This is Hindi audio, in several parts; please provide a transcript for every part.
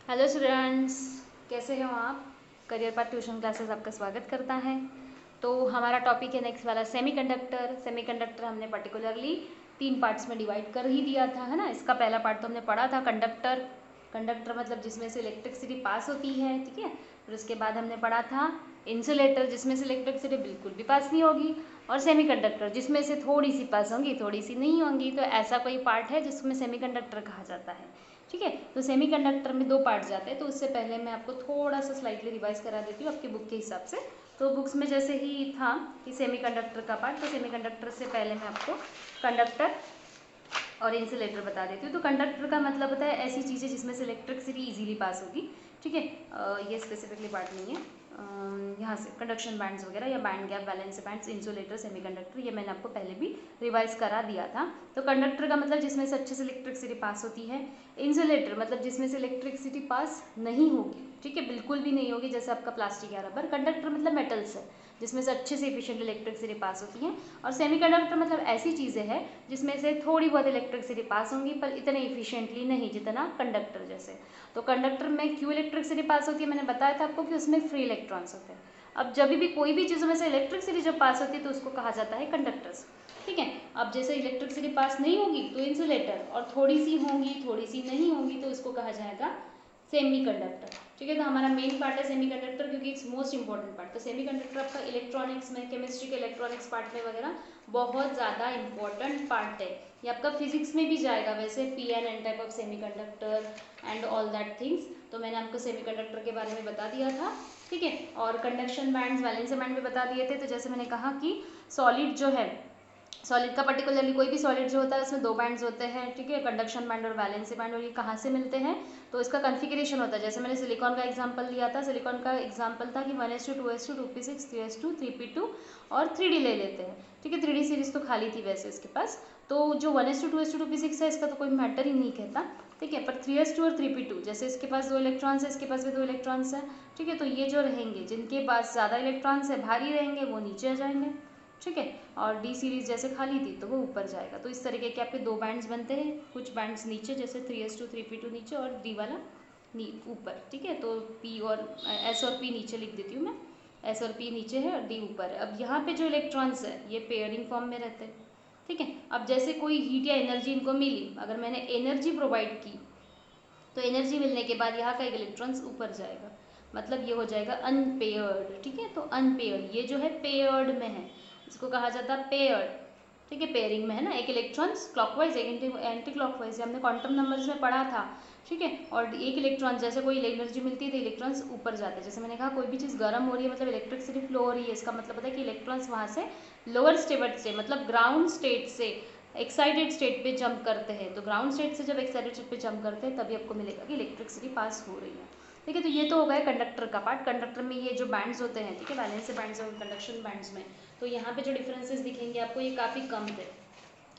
हेलो स्टूडेंट्स, कैसे हो आप। करियर पाथ ट्यूशन क्लासेस आपका स्वागत करता है। तो हमारा टॉपिक है नेक्स्ट वाला सेमीकंडक्टर हमने पर्टिकुलरली 3 पार्ट्स में डिवाइड कर ही दिया था, है ना। इसका पहला पार्ट तो हमने पढ़ा था कंडक्टर मतलब जिसमें से इलेक्ट्रिसिटी पास होती है, ठीक है। फिर उसके बाद हमने पढ़ा था इंसुलेटर, जिसमें से इलेक्ट्रिसिटी बिल्कुल भी पास नहीं होगी, और सेमीकंडक्टर जिसमें से थोड़ी सी पास होंगी थोड़ी सी नहीं होंगी। तो ऐसा कोई पार्ट है जिसमें सेमीकंडक्टर कहा जाता है, ठीक है। तो सेमीकंडक्टर में 2 पार्ट जाते हैं। तो उससे पहले मैं आपको थोड़ा सा स्लाइटली रिवाइज करा देती हूँ आपकी बुक के हिसाब से। तो बुक्स में जैसे ही था कि सेमीकंडक्टर का पार्ट, तो सेमीकंडक्टर से पहले मैं आपको कंडक्टर और इंसुलेटर बता देती हूँ। तो कंडक्टर का मतलब होता है ऐसी चीज़ें जिसमें से इलेक्ट्रिसिटी इजीली पास होगी, ठीक है। ये स्पेसिफिकली पार्ट नहीं है। यहाँ से कंडक्शन बैंड्स वगैरह या band gap, valency bands, insulator, semiconductor, ये मैंने आपको पहले भी रिवाइज करा दिया था। तो कंडक्टर का मतलब जिसमें से अच्छे से इलेक्ट्रिसिटी पास होती है। इंसुलेटर मतलब जिसमें से इलेक्ट्रिसिटी पास नहीं होगी, ठीक है, बिल्कुल भी नहीं होगी, जैसे आपका प्लास्टिक या रबर। कंडक्टर मतलब मेटल्स है जिसमें से अच्छे से इफिशिएंट इलेक्ट्रिसिटी पास होती है। और सेमीकंडक्टर मतलब ऐसी चीज़ें हैं जिसमें से थोड़ी बहुत इलेक्ट्रिसिटी पास होंगी, पर इतने इफिशिएंटली नहीं जितना कंडक्टर जैसे। तो कंडक्टर में क्यों इलेक्ट्रिसिटी पास होती है, मैंने बताया था आपको कि उसमें फ्री इलेक्ट्रॉन्स होते हैं। अब जब भी कोई भी चीज़ों में से इलेक्ट्रिसिटी जब पास होती है तो उसको कहा जाता है कंडक्टर्स, ठीक है। अब जैसे इलेक्ट्रिसिटी पास नहीं होगी तो इंसुलेटर, और थोड़ी सी होंगी थोड़ी सी नहीं होंगी तो उसको कहा जाएगा सेमीकंडक्टर, ठीक है। तो हमारा मेन पार्ट है सेमीकंडक्टर, क्योंकि इट्स मोस्ट इंपॉर्टेंट पार्ट। तो सेमीकंडक्टर आपका इलेक्ट्रॉनिक्स में, केमिस्ट्री के इलेक्ट्रॉनिक्स पार्ट में वगैरह बहुत ज़्यादा इंपॉर्टेंट पार्ट है। ये आपका फिजिक्स में भी जाएगा वैसे, P N N type of semiconductor and all that things. तो मैंने आपको सेमीकंडक्टर के बारे में बता दिया था, ठीक है। और कंडक्शन बैंड्स, वैलेंसी बैंड भी बता दिए थे। तो जैसे मैंने कहा कि सॉलिड जो है, सॉलिड का पर्टिकुलरली कोई भी सॉलिड जो होता है उसमें 2 बैंड्स होते हैं, ठीक है, कंडक्शन बैंड और वैलेंसी बैंड। और ये कहाँ से मिलते हैं, तो इसका कन्फिगरेशन होता है। जैसे मैंने सिलिकॉन का एग्जांपल लिया था, सिलिकॉन का एग्जांपल था कि 1s2 2s2 2p6 3s2 3p2 और 3d ले लेते हैं, ठीक है। 3d सीरीज तो खाली थी वैसे इसके पास। तो जो 1s2 2s2 2p6 है इसका तो कोई मैटर ही नहीं कहता, ठीक है। पर 3s2 और 3p2 जैसे इसके पास 2 इलेक्ट्रॉन्स है, इसके पास भी 2 इलेक्ट्रॉन्स है, ठीक है। तो ये जो रहेंगे जिनके पास ज़्यादा इलेक्ट्रॉन्स है, भारी रहेंगे, वो नीचे आ जाएंगे, ठीक है। और डी सीरीज जैसे खाली थी तो वो ऊपर जाएगा। तो इस तरीके के आपके 2 बैंड्स बनते हैं, कुछ बैंड्स नीचे जैसे 3s2 3p2 नीचे और डी वाला ऊपर, ठीक है। तो पी और एस और पी नीचे लिख देती हूँ मैं, एस और पी नीचे है और डी ऊपर है। अब यहाँ पे जो इलेक्ट्रॉन्स है ये पेयरिंग फॉर्म में रहते हैं, ठीक है। अब जैसे कोई हीट या एनर्जी इनको मिली, अगर मैंने एनर्जी प्रोवाइड की तो एनर्जी मिलने के बाद यहाँ का एक इलेक्ट्रॉन्स ऊपर जाएगा, मतलब ये हो जाएगा अनपेयर्ड, ठीक है। तो अनपेयर्ड ये जो है पेयर्ड में है, इसको कहा जाता है पेयर्ड, ठीक है। पेयरिंग में है ना, एक इलेक्ट्रॉन्स क्लॉकवाइज एक एंटी क्लॉकवाइज, हमने क्वांटम नंबर्स में पढ़ा था, ठीक है। और एक इलेक्ट्रॉन जैसे कोई एनर्जी मिलती है तो इलेक्ट्रॉन्स ऊपर जाते हैं। जैसे मैंने कहा कोई भी चीज़ गर्म हो रही है मतलब इलेक्ट्रिसिटी फ्लो हो रही है, इसका मतलब होता है कि इलेक्ट्रॉन्स वहाँ से लोअर स्टेट से, मतलब ग्राउंड स्टेट से एक्साइटेड स्टेट पे जंप करते हैं। तो ग्राउंड स्टेट से जब एक्साइटेड स्टेट पे जंप करते हैं तभी आपको मिलेगा कि इलेक्ट्रिसिटी पास हो रही है, ठीक है। तो ये तो हो गया कंडक्टर का पार्ट। कंडक्टर में ये जो बैंड्स होते हैं, ठीक है, वैलेंसी बैंड्स और कंडक्शन बैंड्स में, तो यहाँ पे जो डिफरेंसेस दिखेंगे आपको ये काफ़ी कम थे,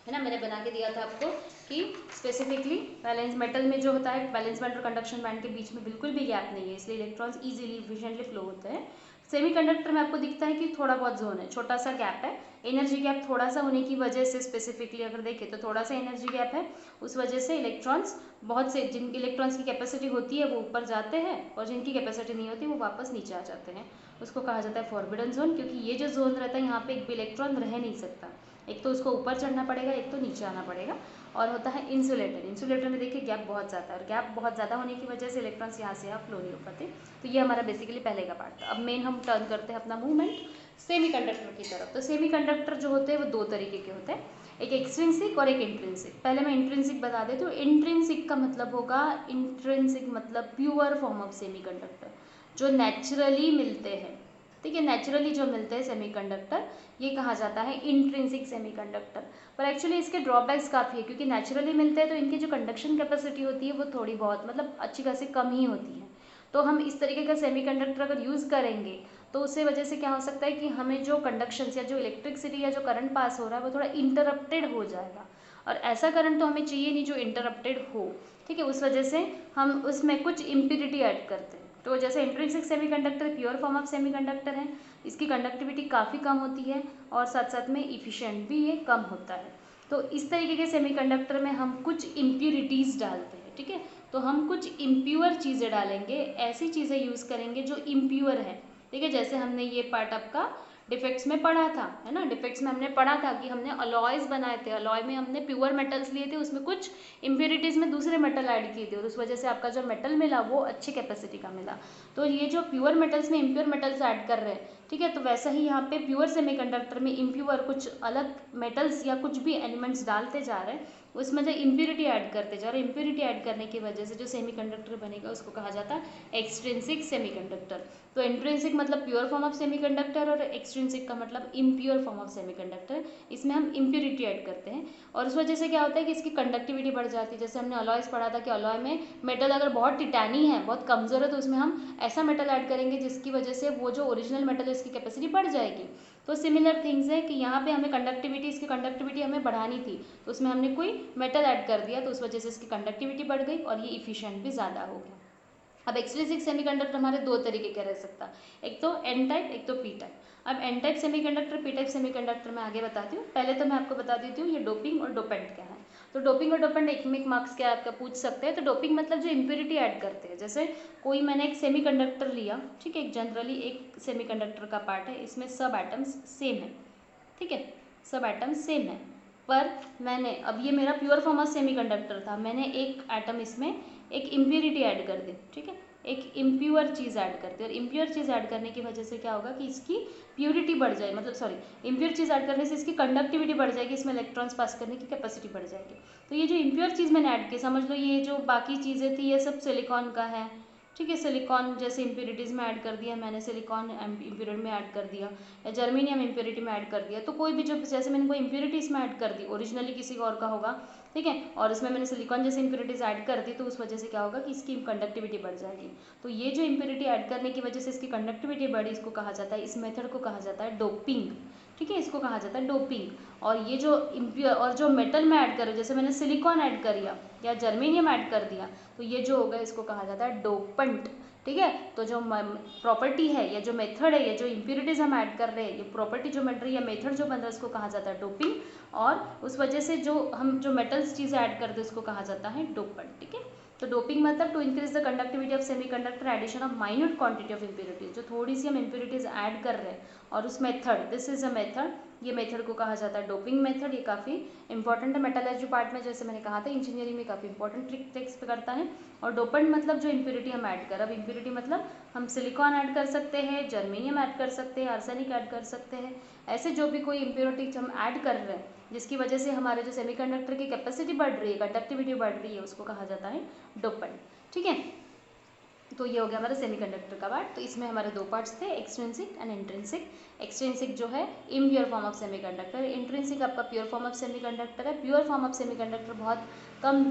है ना। मैंने बना के दिया था आपको कि स्पेसिफिकली वैलेंस मेटल में जो होता है वैलेंस बैंड और कंडक्शन बैंड के बीच में बिल्कुल भी गैप नहीं है, इसलिए इलेक्ट्रॉन्स इजीली इफिशिएंटली फ्लो होते हैं। सेमीकंडक्टर में आपको दिखता है कि थोड़ा बहुत जोन है, छोटा सा गैप है, एनर्जी गैप थोड़ा सा होने की वजह से, स्पेसिफिकली अगर देखें तो थोड़ा सा एनर्जी गैप है, उस वजह से इलेक्ट्रॉन्स बहुत से, जिन इलेक्ट्रॉन्स की कैपेसिटी होती है वो ऊपर जाते हैं और जिनकी कैपेसिटी नहीं होती वो वापस नीचे आ जाते हैं। उसको कहा जाता है फॉरबिडन जोन, क्योंकि ये जो जोन रहता है यहाँ पे एक भी इलेक्ट्रॉन रह नहीं सकता, एक तो उसको ऊपर चढ़ना पड़ेगा, एक तो नीचे आना पड़ेगा। और होता है इंसुलेटर, इंसुलेटर में देखिए गैप बहुत ज़्यादा है, और गैप बहुत ज़्यादा होने की वजह से इलेक्ट्रॉन्स यहाँ से यहाँ फ्लो नहीं हो पाते। तो ये हमारा बेसिकली पहले का पार्ट था। अब मेन हम टर्न करते हैं अपना मूवमेंट सेमीकंडक्टर की तरफ। तो सेमीकंडक्टर जो होते हैं वो 2 तरीके के होते हैं, एक एक्सट्रिंसिक और एक इंट्रिंसिक। पहले मैं इंट्रिंसिक बता देती हूँ। इंट्रिंसिक का मतलब होगा, इंट्रिंसिक मतलब प्योर फॉर्म ऑफ सेमीकंडक्टर, जो नेचुरली मिलते हैं, ठीक है। नेचुरली जो मिलते हैं सेमीकंडक्टर, ये कहा जाता है इंट्रिंसिक सेमीकंडक्टर। पर एक्चुअली इसके ड्रॉबैक्स काफ़ी है, क्योंकि नेचुरली मिलते हैं तो इनकी जो कंडक्शन कैपेसिटी होती है वो थोड़ी बहुत, मतलब अच्छी खासी कम ही होती है। तो हम इस तरीके का सेमीकंडक्टर अगर यूज़ करेंगे तो उससे वजह से क्या हो सकता है कि हमें जो कंडक्शन या जो इलेक्ट्रिसिटी या जो करंट पास हो रहा है वो थोड़ा इंटरप्टेड हो जाएगा, और ऐसा करंट तो हमें चाहिए नहीं जो इंटरप्टेड हो, ठीक है। उस वजह से हम उसमें कुछ इम्प्योरिटी ऐड करते हैं। तो जैसे intrinsic semiconductor pure form of semiconductor है, इसकी कंडक्टिविटी काफ़ी कम होती है और साथ साथ में इफिशिएंट भी ये कम होता है। तो इस तरीके के सेमीकंडक्टर में हम कुछ इम्प्योरिटीज़ डालते हैं, ठीक है, तो हम कुछ इम्प्योर चीज़ें डालेंगे, ऐसी चीज़ें यूज़ करेंगे जो इम्प्योर है। ठीक है, जैसे हमने ये पार्ट आपका डिफेक्ट्स में पढ़ा था, है ना। डिफेक्ट्स में हमने पढ़ा था कि हमने अलॉयज बनाए थे, अलॉय में हमने प्योर मेटल्स लिए थे, उसमें कुछ इम्प्योरिटीज में दूसरे मेटल ऐड किए थे और उस वजह से आपका जो मेटल मिला वो अच्छी कैपेसिटी का मिला। तो ये जो प्योर मेटल्स में इम्प्योर मेटल्स ऐड कर रहे हैं, ठीक है, तो वैसा ही यहाँ पे प्योर सेमीकंडक्टर में इम्प्योर कुछ अलग मेटल्स या कुछ भी एलिमेंट्स डालते जा रहे हैं, उसमें जो इम्प्योरिटी ऐड करते जा रहे हैं, इम्प्योरिटी ऐड करने की वजह से जो सेमीकंडक्टर बनेगा उसको कहा जाता है एक्सट्रिंसिक सेमीकंडक्टर। तो इंट्रिंसिक मतलब प्योर फॉर्म ऑफ सेमीकंडक्टर और एक्सट्रिंसिक का मतलब इम्प्योर फॉर्म ऑफ सेमीकंडक्टर। इसमें हम इम्प्योरिटी ऐड करते हैं और उस वजह से क्या होता है कि इसकी कंडक्टिविटी बढ़ जाती है। जैसे हमने अलॉयस पढ़ा था कि अलॉय में मेटल अगर बहुत टिटानी है, बहुत कमजोर है, तो उसमें हम ऐसा मेटल ऐड करेंगे जिसकी वजह से वो जो ओरिजिनल मेटल है उसकी कैपेसिटी बढ़ जाएगी। तो सिमिलर थिंग्स है कि यहाँ पे हमें कंडक्टिविटी, इसकी कंडक्टिविटी हमें बढ़ानी थी तो उसमें हमने कोई मेटल ऐड कर दिया तो उस वजह से इसकी कंडक्टिविटी बढ़ गई और ये इफिशिएंट भी ज़्यादा हो गया। अब एक्सट्रिंसिक सेमीकंडक्टर हमारे दो तरीके के रह सकता है, एक तो एन टाइप, एक तो पी टाइप। अब N type semiconductor, P type semiconductor मैं आगे बताती हूँ। पहले तो मैं आपको बता देती हूँ ये डोपिंग और डोपेंट क्या है। तो डोपिंग और डोपेंट एक मार्क्स क्या आपका पूछ सकते हैं। तो डोपिंग मतलब जो इम्प्योरिटी ऐड करते हैं, जैसे कोई मैंने एक सेमीकंडक्टर लिया, ठीक है, एक जनरली एक सेमीकंडक्टर का पार्ट है, इसमें सब एटम्स सेम है, ठीक है, सब एटम्स सेम है, पर मैंने, अब ये मेरा प्योर फॉर्म ऑफ सेमीकंडक्टर था, मैंने एक एटम इसमें एक इम्प्योरिटी ऐड कर दी, ठीक है, एक इम्प्योर चीज़ ऐड करते हैं और इम्प्योर चीज़ ऐड करने की वजह से क्या होगा कि इसकी प्योरिटी बढ़ जाए, मतलब सॉरी इम्प्योर चीज़ ऐड करने से इसकी कंडक्टिविटी बढ़ जाएगी, इसमें इलेक्ट्रॉन्स पास करने की कैपेसिटी बढ़ जाएगी। तो ये जो इम्प्योर चीज़ मैंने ऐड की, समझ लो ये जो बाकी चीज़ें थी ये सब सिलिकॉन का है, ठीक है, सिलिकॉन जैसे इम्प्योरिटीज़ में ऐड कर दिया मैंने, सिलिकॉन इम्प्योरिटी में ऐड कर दिया या जर्मेनियम इम्प्योरिटी में ऐड कर दिया। तो कोई भी जो, जैसे मैंने कोई इम्प्योरिटी इसमें ऐड कर दी, ओरिजिनली किसी और का होगा, ठीक है, और इसमें मैंने सिलिकॉन जैसे इम्प्योरिटीज़ ऐड कर दी तो उस वजह से क्या होगा कि इसकी कंडक्टिविटी बढ़ जाएगी। तो ये जो इम्प्योरिटी ऐड करने की वजह से इसकी कंडक्टिविटी बढ़ी, इसको कहा जाता है, इस मेथड को कहा जाता है डोपिंग, ठीक है, इसको कहा जाता है डोपिंग। और ये जो इम्प्योर और जो मेटल में ऐड करो, जैसे मैंने सिलिकॉन ऐड कर दिया या जर्मेनियम ऐड कर दिया, तो ये जो होगा इसको कहा जाता है डोपंट, ठीक है। तो जो प्रॉपर्टी है या जो मेथड है, ये जो इम्प्योरिटीज हम ऐड कर रहे हैं, ये प्रॉपर्टी जो बन रही है या मेथड जो बन रहा है उसको कहा जाता है डोपिंग। और उस वजह से जो हम जो मेटल्स चीज़ें ऐड करते हैं उसको कहा जाता है डोपंट, ठीक है। तो डोपिंग मतलब to increase the conductivity of semiconductor addition of minute quantity of impurities, जो थोड़ी सी हम इम्प्योरिटीज ऐड कर रहे हैं और उस method, this is a method, ये मेथड को कहा जाता है डोपिंग मेथड। ये काफ़ी इंपॉर्टेंट है मेटलर्जी पार्ट में, जैसे मैंने कहा था इंजीनियरिंग में काफ़ी इंपॉर्टेंट ट्रिक्स पे करता है। और डोपेंट मतलब जो इम्प्योरिटी हम ऐड कर, अब इम्प्योरिटी मतलब हम सिलिकॉन ऐड कर सकते हैं, जर्मेनियम ऐड कर सकते हैं, आर्सेनिक ऐड कर सकते हैं, ऐसे जो भी कोई इम्प्योरिटी हम ऐड कर रहे हैं जिसकी वजह से हमारे जो सेमीकंडक्टर की कैपेसिटी बढ़ रही है, कंडक्टिविटी बढ़ रही है, उसको कहा जाता है डोपेंट, ठीक है। तो ये हो गया हमारा सेमीकंडक्टर का पार्ट। तो इसमें हमारे दो पार्ट्स थे, एक्सट्रिंसिक एंड इंट्रिंसिक। एक्सट्रिंसिक जो है impure form of semiconductor, intrinsic आपका प्योर फॉर्म ऑफ सेमीकंडक्टर है। प्योर फॉर्म ऑफ सेमीकंडक्टर बहुत कम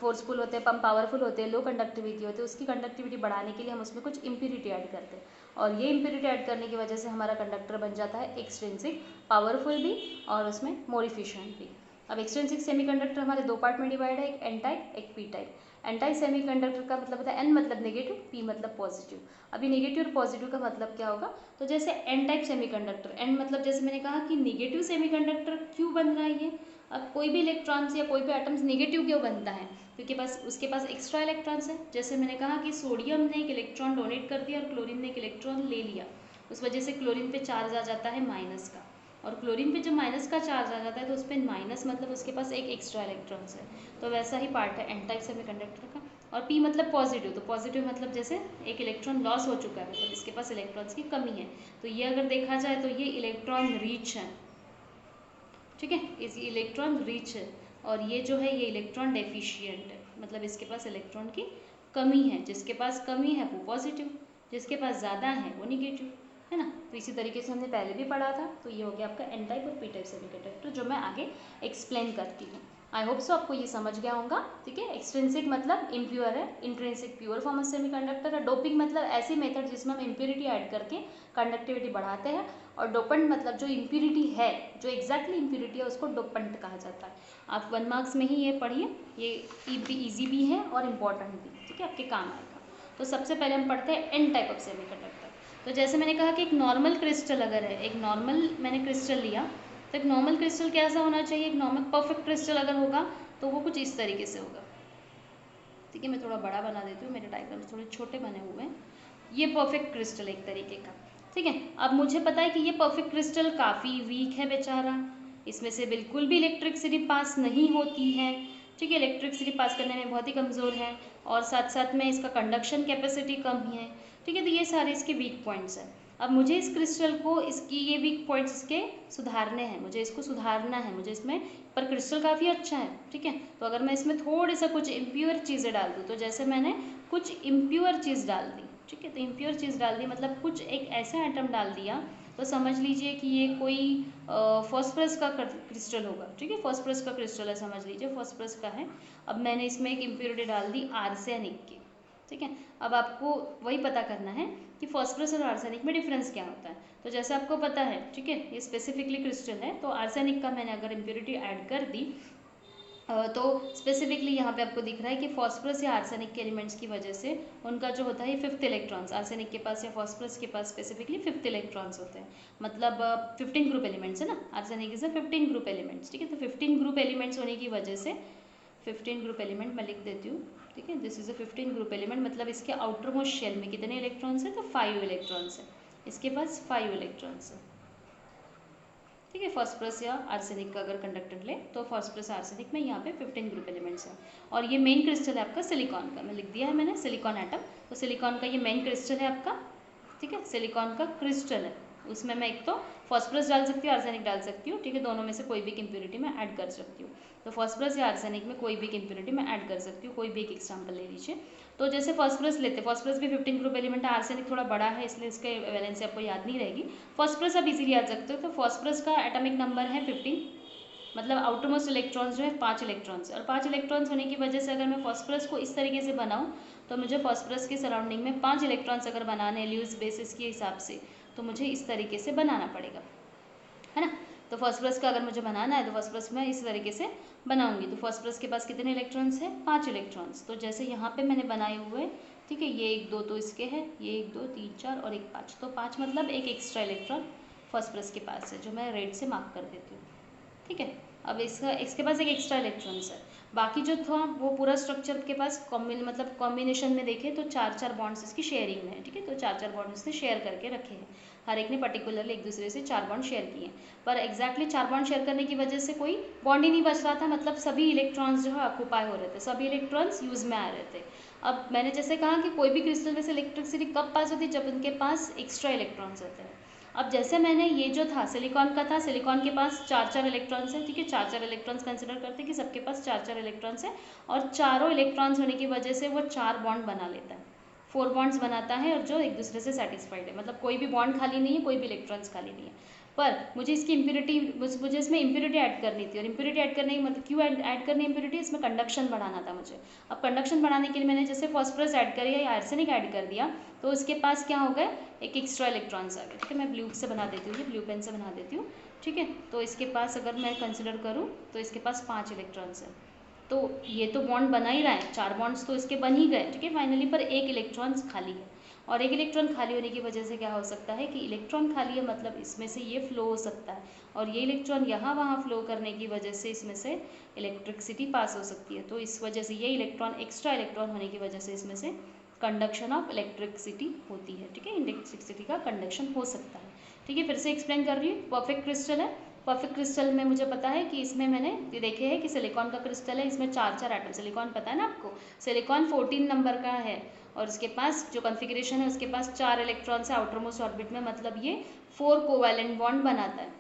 फोर्सफुल होते हैं, कम पावरफुल होते हैं, लो कंडक्टिविटी होती है, उसकी कंडक्टिविटी बढ़ाने के लिए हम उसमें कुछ इम्प्योरिटी ऐड करते हैं और ये इम्प्योरिटी ऐड करने की वजह से हमारा कंडक्टर बन जाता है एक्सट्रिंसिक, पावरफुल भी और उसमें मोर इफिशिएंट भी। अब एक्सट्रिंसिक सेमीकंडक्टर हमारे दो पार्ट में डिवाइड है, एक एन टाइप, एक P type. N type semiconductor का मतलब होता है एन मतलब नेगेटिव, पी मतलब पॉजिटिव। अभी नेगेटिव और पॉजिटिव का मतलब क्या होगा, तो जैसे एन टाइप सेमीकंडक्टर, एन मतलब जैसे मैंने कहा कि नेगेटिव सेमीकंडक्टर क्यों बन रहा है ये, अब कोई भी इलेक्ट्रॉन्स या कोई भी एटम्स नेगेटिव क्यों बनता है, क्योंकि बस उसके पास एक्स्ट्रा इलेक्ट्रॉन्स है। जैसे मैंने कहा कि सोडियम ने एक इलेक्ट्रॉन डोनेट कर दिया और क्लोरीन ने एक इलेक्ट्रॉन ले लिया, उस वजह से क्लोरीन पे चार्ज आ जाता है माइनस का, और क्लोरीन पे जब माइनस का चार्ज आ जाता है तो उस पर माइनस मतलब उसके पास एक एक्स्ट्रा इलेक्ट्रॉन्स है। तो वैसा ही पार्ट है एन टाइप सेमीकंडक्टर का। और पी मतलब पॉजिटिव, तो पॉजिटिव मतलब जैसे एक इलेक्ट्रॉन लॉस हो चुका है, मतलब इसके पास इलेक्ट्रॉन्स की कमी है, तो ये अगर देखा जाए तो ये इलेक्ट्रॉन रिच है, ठीक है, इस इलेक्ट्रॉन रिच है। और ये जो है ये इलेक्ट्रॉन डेफिशिएंट है, मतलब इसके पास इलेक्ट्रॉन की कमी है, जिसके पास कमी है वो पॉजिटिव, जिसके पास ज़्यादा है वो निगेटिव, है ना। तो इसी तरीके से हमने पहले भी पढ़ा था। तो ये हो गया आपका एन टाइप और पी टाइप सेमीकंडक्टर, जो मैं आगे एक्सप्लेन करती हूँ। आई होप सो आपको ये समझ गया होगा, ठीक है। एक्सट्रिंसिक मतलब इम्प्योर है, intrinsic pure form of semiconductor है। डोपिंग मतलब ऐसी मेथड जिसमें हम इम्प्योरिटी ऐड करके कंडक्टिविटी बढ़ाते हैं, और डोपेंट मतलब जो इम्प्योरिटी है, जो एग्जैक्टली इम्प्योरिटी है उसको डोपेंट कहा जाता है। आप 1 मार्क्स में ही ये पढ़िए, ये ईजी भी है और इम्पॉर्टेंट भी, ठीक है, आपके काम आएगा। तो सबसे पहले हम पढ़ते हैं एन टाइप ऑफ सेमीकंडक्टर। तो जैसे मैंने कहा कि एक नॉर्मल क्रिस्टल अगर है, एक नॉर्मल मैंने क्रिस्टल लिया, तो एक नॉर्मल क्रिस्टल कैसा होना चाहिए, एक नॉर्मल परफेक्ट क्रिस्टल अगर होगा तो वो कुछ इस तरीके से होगा, ठीक है, मैं थोड़ा बड़ा बना देती हूँ, मेरे डायग्राम्स थोड़े छोटे बने हुए हैं। ये परफेक्ट क्रिस्टल एक तरीके का, ठीक है। अब मुझे पता है कि ये परफेक्ट क्रिस्टल काफ़ी वीक है बेचारा, इसमें से बिल्कुल भी इलेक्ट्रिसिटी पास नहीं होती है, ठीक है, इलेक्ट्रिसिटी पास करने में बहुत ही कमज़ोर है, और साथ साथ में इसका कंडक्शन कैपेसिटी कम है, ठीक है। तो ये सारे इसके वीक पॉइंट्स हैं। अब मुझे इस क्रिस्टल को, इसकी ये वीक पॉइंट्स इसके सुधारने हैं, मुझे इसको सुधारना है, मुझे इसमें, पर क्रिस्टल काफ़ी अच्छा है, ठीक है। तो अगर मैं इसमें थोड़ी सा कुछ इम्प्योर चीज़ें डाल दूँ, तो जैसे मैंने कुछ इम्प्योर चीज़ डाल दी, ठीक है, तो इम्प्योर चीज़ डाल दी मतलब कुछ एक ऐसा आइटम डाल दिया, तो समझ लीजिए कि ये कोई फॉस्फरस का क्रिस्टल होगा, ठीक है, फॉस्फरस का क्रिस्टल है, समझ लीजिए फॉस्फरस का है। अब मैंने इसमें एक इम्प्योरिटी डाल दी आर्सेनिक की, ठीक है। अब आपको वही पता करना है कि फॉस्फरस और आर्सेनिक में डिफरेंस क्या होता है। तो जैसे आपको पता है, ठीक है, ये स्पेसिफिकली क्रिस्टल है, तो आर्सेनिक का मैंने अगर इम्प्योरिटी ऐड कर दी, तो स्पेसिफिकली यहाँ पे आपको दिख रहा है कि फॉस्फरस या आर्सेनिक के एलिमेंट्स की वजह से उनका जो होता है 5th इलेक्ट्रॉन्स, आर्सेनिक के पास या फॉस्फरस के पास स्पेसिफिकली 5th इलेक्ट्रॉन्स होते हैं, मतलब 15 ग्रुप एलिमेंट्स है ना, arsenic is a 15 group elements, ठीक है। तो 15 ग्रुप एलिमेंट्स होने की वजह से 15 ग्रुप एलिमेंट मैं लिख देती हूँ, ठीक है, this is a 15 group element, मतलब इसके आउटर मोस्ट शेल में कितने इलेक्ट्रॉन्स हैं, तो 5 इलेक्ट्रॉन्स है, इसके पास 5 इलेक्ट्रॉन्स है, ठीक है। फॉस्फरस या आर्सेनिक का अगर कंडक्टर ले तो फॉस्फरस आर्सेनिक में यहाँ पे 15 ग्रुप एलिमेंट्स हैं। और ये मेन क्रिस्टल है आपका सिलिकॉन का, मैं लिख दिया है मैंने सिलिकॉन एटम, तो सिलिकॉन का ये मेन क्रिस्टल है आपका, ठीक है, सिलिकॉन का क्रिस्टल है। उसमें मैं एक तो फॉस्फरस डाल सकती हूँ, आर्सेनिक डाल सकती हूँ, ठीक है, दोनों में से कोई भी इम्प्योरिटी मैं ऐड कर सकती हूँ। तो फॉस्फरस या आर्सेनिक में कोई भी इम्प्योरिटी मैं ऐड कर सकती हूँ, कोई भी एक एग्जाम्पल ले लीजिए। तो जैसे फॉस्फरस लेते, फॉस्फरस भी 15 ग्रुप एलिमेंट है, आर्सेनिक थोड़ा बड़ा है इसलिए इसके वैलेंसी आपको याद नहीं रहेगी। फॉस्फरस आप इजीली याद सकते हो, तो फॉस्फरस का एटॉमिक नंबर है 15, मतलब आउटर मोस्ट इलेक्ट्रॉन्स जो है 5 इलेक्ट्रॉन्स, और 5 इलेक्ट्रॉन्स होने की वजह से अगर मैं फॉस्फरस को इस तरीके से बनाऊँ, तो मुझे फॉस्फरस के सराउंडिंग में 5 इलेक्ट्रॉन्स अगर बनाने ल्यूज बेसिस के हिसाब से, तो मुझे इस तरीके से बनाना पड़ेगा, है ना। तो फॉस्फरस का अगर मुझे बनाना है तो फॉस्फरस मैं इस तरीके से बनाऊंगी। तो फॉस्फरस के पास कितने इलेक्ट्रॉन्स हैं, 5 इलेक्ट्रॉन्स। तो जैसे यहाँ पे मैंने बनाए हुए, ठीक है, ये 1 2 तो इसके हैं, ये 1 2 3 4 और 1 5, तो 5 मतलब एक एक्स्ट्रा इलेक्ट्रॉन फॉस्फरस के पास है, जो मैं रेड से मार्क कर देती हूँ, ठीक है। अब इसके पास एक एक्स्ट्रा इलेक्ट्रॉन्स है, बाकी जो था वो पूरा स्ट्रक्चर के पास मतलब कॉम्बिनेशन में देखें तो 4 बॉन्ड्स इसकी शेयरिंग में है, ठीक है। तो 4 बॉन्ड इसने शेयर करके रखे हैं, हर एक ने पर्टिकुलरली एक दूसरे से 4 बॉन्ड शेयर किए हैं, पर एग्जैक्टली 4 बॉन्ड शेयर करने की वजह से कोई बॉन्ड ही नहीं बच रहा था, मतलब सभी इलेक्ट्रॉन्स जो है ऑक्यूपाई हो रहे थे, सभी इलेक्ट्रॉन्स यूज में आ रहे थे। अब मैंने जैसे कहा कि कोई भी क्रिस्टल में से इलेक्ट्रिसिटी कब पास होती है, जब उनके पास एक्स्ट्रा इलेक्ट्रॉन्स होते हैं। अब जैसे मैंने ये जो था सिलिकॉन का था, सिलिकॉन के पास 4 इलेक्ट्रॉन्स हैं, ठीक है, 4 इलेक्ट्रॉन्स कंसिडर करते हैं कि सबके पास 4 इलेक्ट्रॉन्स हैं, और चारों इलेक्ट्रॉन्स होने की वजह से वो 4 बॉन्ड बना लेता है, 4 बॉन्ड्स बनाता है, और जो एक दूसरे से सेटिस्फाइड है, मतलब कोई भी बॉन्ड खाली नहीं है, कोई भी इलेक्ट्रॉन्स खाली नहीं है। पर मुझे इसकी इम्प्योरिटी, मुझे इसमें इम्प्योरिटी ऐड करनी थी, और इम्प्योरिटी ऐड करने की मतलब क्यों ऐड करनी इम्प्योरिटी, इसमें कंडक्शन बढ़ाना था मुझे। अब कंडक्शन बढ़ाने के लिए मैंने जैसे फॉस्फरस ऐड करी या आर्सेनिक ऐड कर दिया, तो उसके पास क्या हो गए, एक एक्स्ट्रा इलेक्ट्रॉन्स आ गए, ठीक है। मैं ब्लू से बना देती हूँ, ये ब्लू पेन से बना देती हूँ, ठीक है। तो इसके पास अगर मैं कंसिडर करूँ तो इसके पास 5 इलेक्ट्रॉन्स हैं, तो ये तो बॉन्ड बना ही रहा है, 4 बॉन्ड्स तो इसके बन ही गए, ठीक है, फाइनली, पर एक इलेक्ट्रॉन्स खाली है, और एक इलेक्ट्रॉन खाली होने की वजह से क्या हो सकता है कि इलेक्ट्रॉन खाली है, मतलब इसमें से ये फ्लो हो सकता है, और ये इलेक्ट्रॉन यहाँ वहाँ फ्लो करने की वजह से इसमें से इलेक्ट्रिसिटी पास हो सकती है। तो इस वजह से ये इलेक्ट्रॉन, एक्स्ट्रा इलेक्ट्रॉन होने की वजह से इसमें से कंडक्शन ऑफ इलेक्ट्रिसिटी होती है, ठीक है, इलेक्ट्रिसिटी का कंडक्शन हो सकता है, ठीक है। फिर से एक्सप्लेन कर रही हूँ, परफेक्ट क्रिस्टल है, परफेक्ट क्रिस्टल में मुझे पता है कि इसमें मैंने देखे है कि सिलिकॉन का क्रिस्टल है, इसमें 4 एटम, सिलिकॉन पता है ना आपको, सिलिकॉन 14 नंबर का है, और उसके पास जो कॉन्फ़िगरेशन है उसके पास 4 इलेक्ट्रॉन्स है आउटर मोस्ट ऑर्बिट में, मतलब ये 4 कोवैलेंट बॉन्ड बनाता है,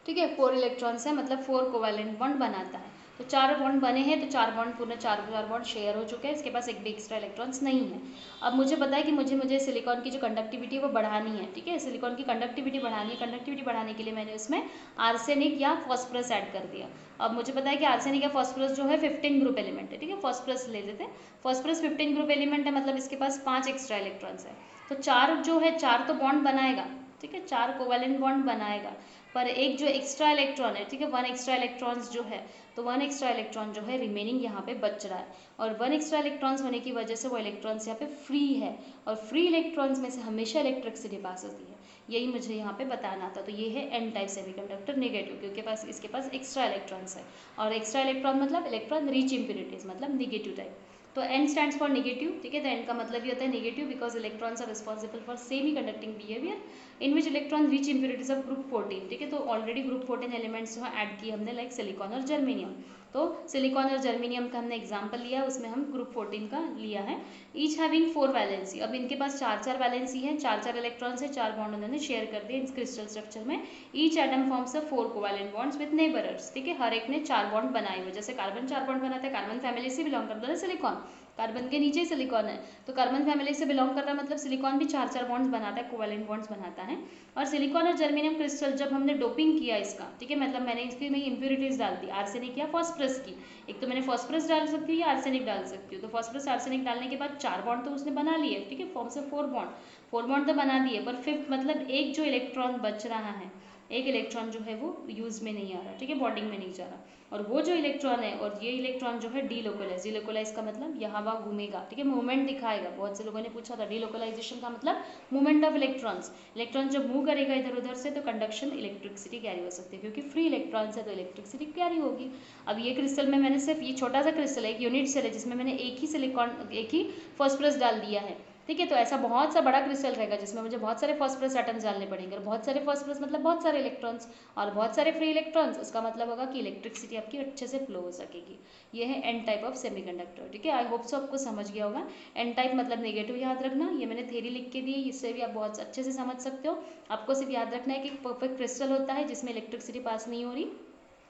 ठीक है, 4 इलेक्ट्रॉन्स है, मतलब 4 कोवैलेंट बॉन्ड बनाता है। तो 4 बॉन्ड बने हैं, तो 4 बॉन्ड पूरे 4 बॉन्ड शेयर हो चुके हैं, इसके पास एक भी एक्स्ट्रा इलेक्ट्रॉन्स नहीं है। अब मुझे पता है कि मुझे सिलिकॉन की जो कंडक्टिविटी है वो बढ़ानी है, ठीक है, सिलिकॉन की कंडक्टिविटी बढ़ानी है, कंडक्टिविटी बढ़ाने के लिए मैंने उसमें आर्सेनिक या फॉस्फरस ऐड कर दिया। अब मुझे पता है कि आर्सेनिक या फॉस्फरस जो है 15 ग्रुप एलिमेंट है, ठीक है, फॉस्फरस ले लेते हैं, फॉस्फरस 15 ग्रुप एलिमेंट है, मतलब इसके पास 5 एक्स्ट्रा इलेक्ट्रॉन्स है, तो 4 जो है 4 तो बॉन्ड बनाएगा, ठीक है, 4 कोवैलेंट बॉन्ड बनाएगा, पर एक जो एक्स्ट्रा इलेक्ट्रॉन है, ठीक है, 1 एक्स्ट्रा इलेक्ट्रॉन्स जो है, तो 1 एक्स्ट्रा इलेक्ट्रॉन जो है रिमेनिंग यहाँ पे बच रहा है, और 1 एक्स्ट्रा इलेक्ट्रॉन्स होने की वजह से वो इलेक्ट्रॉन्स यहाँ पे फ्री है, और फ्री इलेक्ट्रॉन्स में से हमेशा इलेक्ट्रिसिटी पास होती है, यही मुझे यहाँ पे बताना था। तो ये है एन टाइप सेमीकंडक्टर नेगेटिव, क्योंकि इसके पास एक्स्ट्रा इलेक्ट्रॉन्स है, और एक्स्ट्रा इलेक्ट्रॉन मतलब इलेक्ट्रॉन रिच इम्प्योरिटीज, मतलब निगेटिव टाइप। तो N स्टैंड्स फॉर नेगेटिव, ठीक है। तो N का मतलब ये होता है negative because electrons are responsible for semi conducting behaviour in which electron rich impurities of group 14, ठीक है। तो ऑलरेडी ग्रुप 14 एलिमेंट्स जो है ऐड किए हमने, लाइक सिलिकॉन और जर्मेनियम। तो सिलिकॉन और जर्मेनियम का हमने एग्जाम्पल लिया, उसमें हम ग्रुप 14 का लिया है। ईच हैविंग 4 वैलेंसी, अब इनके पास 4 वैलेंसी है, 4 इलेक्ट्रॉन्स है, 4 बॉन्ड उन्होंने शेयर कर दिए इस क्रिस्टल स्ट्रक्चर में। Each atom forms a 4 covalent bonds with neighbours, ठीक है। हर एक ने 4 बॉन्ड बनाए हुए, जैसे कार्बन 4 बॉन्ड बनाता है, कार्बन फैमिली से बिलोंग करता है सिलिकॉन, कार्बन के नीचे ही सिलिकॉन है, तो कार्बन फैमिली से बिलोंग कर रहा है, मतलब सिलिकॉन भी 4 बॉन्ड्स बनाता है, कोवैलेंट बॉन्ड्स बनाता है। और सिलिकॉन और जर्मेनियम क्रिस्टल जब हमने डोपिंग किया इसका, ठीक है, मतलब मैंने इसकी में इम्प्योरिटीज डाल दी, आर्सेनिक या फॉस्फरस की। एक तो मैंने फॉस्फरस डाल सकती हूँ या आर्सेनिक डाल सकती हूँ। तो फॉस्फरस आर्सेनिक डालने के बाद 4 बॉन्ड तो उसने बना लिए, ठीक है, फॉर्म से 4 बॉन्ड तो बना दिए, पर 5th मतलब एक जो इलेक्ट्रॉन बच रहा है, एक इलेक्ट्रॉन जो है वो यूज में नहीं आ रहा, ठीक है, बॉन्डिंग में नहीं जा रहा। और वो जो इलेक्ट्रॉन है, और ये इलेक्ट्रॉन जो है डीलोकलाइज, डीलोकलाइज का मतलब यहाँ वहाँ घूमेगा, ठीक है, मूवमेंट दिखाएगा। बहुत से लोगों ने पूछा था डीलोकलाइजेशन का मतलब मूवमेंट ऑफ इलेक्ट्रॉन्स, इलेक्ट्रॉन जब मूव करेगा इधर उधर से तो कंडक्शन इलेक्ट्रिसिटी कैरी हो सकती है, क्योंकि फ्री इलेक्ट्रॉन्स है तो इलेक्ट्रिसिटी कैरी होगी। अब ये क्रिस्टल में मैंने सिर्फ ये छोटा सा क्रिस्टल है, एक यूनिट सेल है, जिसमें मैंने एक ही सिलिकॉन, एक ही फॉस्फरस डाल दिया है, ठीक है। तो ऐसा बहुत सा बड़ा क्रिस्टल रहेगा जिसमें मुझे बहुत सारे फॉस्फरस एटम्स डालने पड़ेंगे, और बहुत सारे फॉस्फरस मतलब बहुत सारे इलेक्ट्रॉन्स, और बहुत सारे फ्री इलेक्ट्रॉन्स, उसका मतलब होगा कि इलेक्ट्रिसिटी आपकी अच्छे से फ्लो हो सकेगी। ये है एन टाइप ऑफ सेमीकंडक्टर, ठीक है। आई होप सो आपको समझ गया होगा। एन टाइप मतलब नेगेटिव याद रखना, ये मैंने थ्योरी लिख के दी है, इससे भी आप बहुत अच्छे से समझ सकते हो। आपको सिर्फ याद रखना है कि एक परफेक्ट क्रिस्टल होता है जिसमें इलेक्ट्रिसिटी पास नहीं हो रही,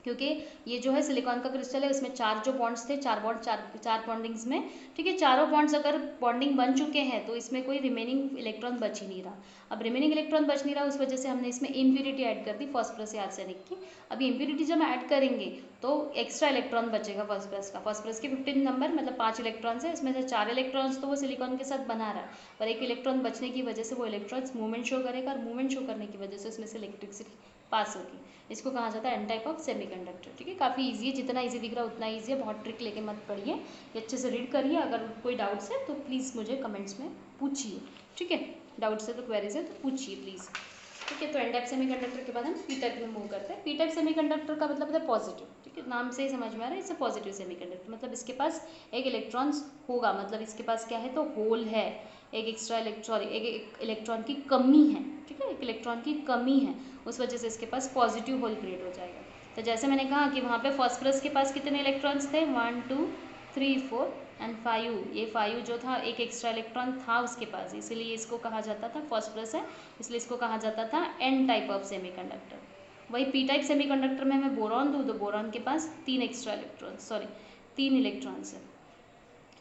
क्योंकि ये जो है सिलिकॉन का क्रिस्टल है, उसमें 4 जो बॉन्ड्स थे, 4 बॉन्डिंग्स में, ठीक है, चारों बॉन्ड्स अगर बॉन्डिंग बन चुके हैं तो इसमें कोई रिमेनिंग इलेक्ट्रॉन बच ही नहीं रहा। अब रिमेनिंग इलेक्ट्रॉन बच नहीं रहा, उस वजह से हमने इसमें इम्प्यूरिटी ऐड कर दी फॉस्फरस या आर्सेनिक की। अभी इम्प्यूरिटी जब ऐड करेंगे तो एक्स्ट्रा इलेक्ट्रॉन बचेगा फॉस्फरस का, फॉस्फरस के 15 नंबर मतलब 5 इलेक्ट्रॉन्स है, इसमें से 4 इलेक्ट्रॉन्स तो वो सिलिकॉन के साथ बना रहा है, पर एक इलेक्ट्रॉन बचने की वजह से वो इलेक्ट्रॉन्स मूवमेंट शो करेगा, और मूवमेंट शो करने की वजह से उसमें से इलेक्ट्रिसिटी पास होगी। इसको कहा जाता है एन टाइप ऑफ सेमीकंडक्टर, ठीक है। काफ़ी इजी है, जितना इजी दिख रहा है उतना इजी है, बहुत ट्रिक लेके मत पढ़िए, ये अच्छे से रीड करिए। अगर कोई डाउट्स है तो प्लीज़ मुझे कमेंट्स में पूछिए, ठीक है। डाउट्स है तो क्वेरीज है तो पूछिए प्लीज़, ठीक है। तो एन टाइप सेमीकंडक्टर के बाद हम पी टाइप में मूव करते हैं। पी टाइप सेमीकंडक्टर का मतलब है पॉजिटिव, ठीक है, नाम से ही समझ में आ रहा है, इससे पॉजिटिव सेमीकंडक्टर, मतलब इसके पास एक इलेक्ट्रॉन्स होगा, मतलब इसके पास क्या है तो होल है, एक एक्स्ट्रा इलेक्ट्रॉन, एक इलेक्ट्रॉन की कमी है, ठीक है, एक इलेक्ट्रॉन की कमी है, उस वजह से इसके पास पॉजिटिव होल क्रिएट हो जाएगा। तो जैसे मैंने कहा कि वहाँ पे फॉस्फरस के पास कितने इलेक्ट्रॉन्स थे, 1 2 3 4 एंड 5, ये 5 जो था एक एक्स्ट्रा इलेक्ट्रॉन था उसके पास, इसीलिए इसको कहा जाता था, फॉस्फरस है इसलिए इसको कहा जाता था एन टाइप ऑफ सेमीकंडक्टर। वही पी टाइप सेमीकंडक्टर में मैं बोरॉन दूँ तो बोरॉन के पास 3 एक्स्ट्रा इलेक्ट्रॉन्स, सॉरी 3 इलेक्ट्रॉन्स है,